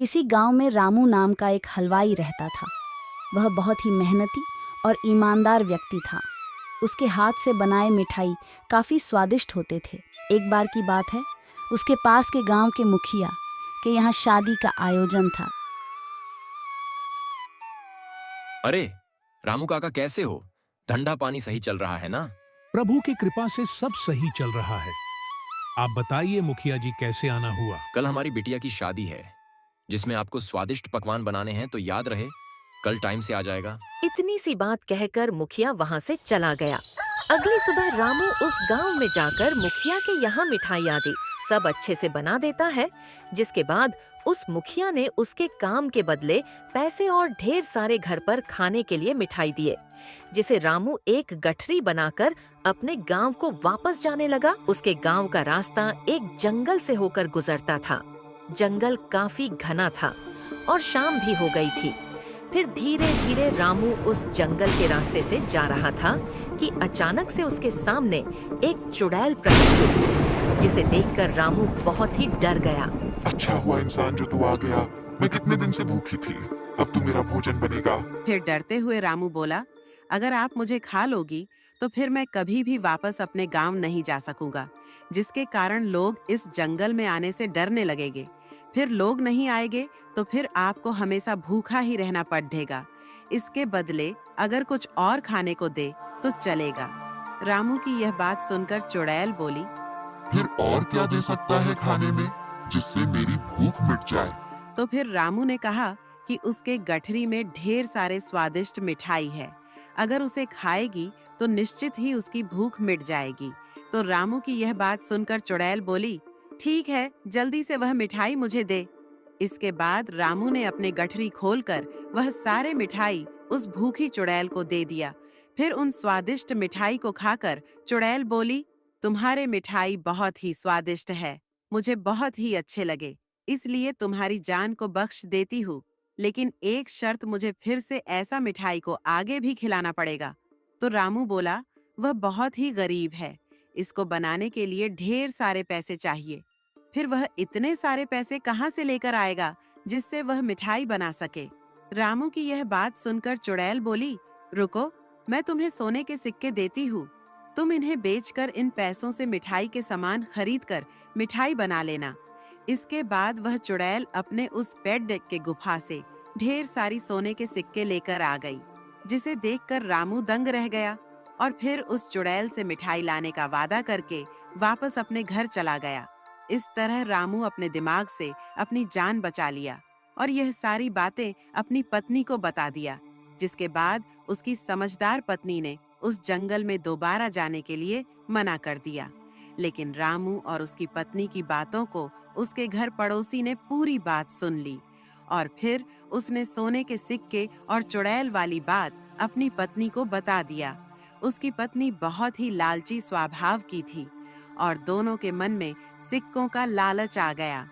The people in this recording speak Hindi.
किसी गांव में रामू नाम का एक हलवाई रहता था। वह बहुत ही मेहनती और ईमानदार व्यक्ति था। उसके हाथ से बनाए मिठाई काफ़ी स्वादिष्ट होते थे। एक बार की बात है, उसके पास के गांव के मुखिया के यहाँ शादी का आयोजन था। अरे रामू काका, कैसे हो? ठंडा पानी सही चल रहा है ना? प्रभु की कृपा से सब सही चल रहा है। आप बताइए मुखिया जी, कैसे आना हुआ? कल हमारी बिटिया की शादी है, जिसमें आपको स्वादिष्ट पकवान बनाने हैं, तो याद रहे कल टाइम से आ जाएगा। इतनी सी बात कहकर मुखिया वहाँ से चला गया। अगली सुबह रामू उस गांव में जाकर मुखिया के यहाँ मिठाइयाँ दी। सब अच्छे से बना देता है, जिसके बाद उस मुखिया ने उसके काम के बदले पैसे और ढेर सारे घर पर खाने के लिए मिठाई दिए, जिसे रामू एक गठरी बनाकर अपने गांव को वापस जाने लगा। उसके गांव का रास्ता एक जंगल से होकर गुजरता था। जंगल काफी घना था और शाम भी हो गई थी। फिर धीरे धीरे रामू उस जंगल के रास्ते से जा रहा था कि अचानक से उसके सामने एक चुड़ैल प्रकट हुई, जिसे देखकर रामू बहुत ही डर गया। अच्छा हुआ इंसान जो तू आ गया। मैं कितने दिन से भूखी थी, अब तू मेरा भोजन बनेगा। फिर डरते हुए रामू बोला, अगर आप मुझे खा लोगी तो फिर मैं कभी भी वापस अपने गांव नहीं जा सकूंगा, जिसके कारण लोग इस जंगल में आने से डरने लगेंगे। फिर लोग नहीं आएंगे तो फिर आपको हमेशा भूखा ही रहना पड़ेगा। इसके बदले अगर कुछ और खाने को दे तो चलेगा। रामू की यह बात सुनकर चुड़ैल बोली, फिर और क्या दे सकता है खाने में जिससे मेरी भूख मिट जाए? तो फिर रामू ने कहा कि उसके गठरी में ढेर सारे स्वादिष्ट मिठाई है, अगर उसे खाएगी तो निश्चित ही उसकी भूख मिट जाएगी। तो रामू की यह बात सुनकर चुड़ैल बोली, ठीक है, जल्दी से वह मिठाई मुझे दे। इसके बाद रामू ने अपने गठरी खोलकर वह सारे मिठाई उस भूखी चुड़ैल को दे दिया। फिर उन स्वादिष्ट मिठाई को खाकर चुड़ैल बोली, तुम्हारे मिठाई बहुत ही स्वादिष्ट है, मुझे बहुत ही अच्छे लगे, इसलिए तुम्हारी जान को बख्श देती हूँ, लेकिन एक शर्त, मुझे फिर से ऐसा मिठाई को आगे भी खिलाना पड़ेगा। तो रामू बोला, वह बहुत ही गरीब है, इसको बनाने के लिए ढेर सारे पैसे चाहिए। फिर वह इतने सारे पैसे कहाँ से लेकर आएगा जिससे वह मिठाई बना सके? रामू की यह बात सुनकर चुड़ैल बोली, रुको, मैं तुम्हें सोने के सिक्के देती हूँ, तुम इन्हें बेचकर इन पैसों से मिठाई के सामान खरीद कर मिठाई बना लेना। इसके बाद वह चुड़ैल अपने उस पेड़ के गुफा से ढेर सारी सोने के सिक्के लेकर आ गई, जिसे देखकर रामू दंग रह गया और फिर उस चुड़ैल से मिठाई लाने का वादा करके वापस अपने घर चला गया। इस तरह रामू अपने दिमाग से अपनी जान बचा लिया और यह सारी बातें अपनी पत्नी को बता दिया, जिसके बाद उसकी समझदार पत्नी ने उस जंगल में दोबारा जाने के लिए मना कर दिया। लेकिन रामू और उसकी पत्नी की बातों को उसके घर पड़ोसी ने पूरी बात सुन ली और फिर उसने सोने के सिक्के और चुड़ैल वाली बात अपनी पत्नी को बता दिया। उसकी पत्नी बहुत ही लालची स्वभाव की थी और दोनों के मन में सिक्कों का लालच आ गया।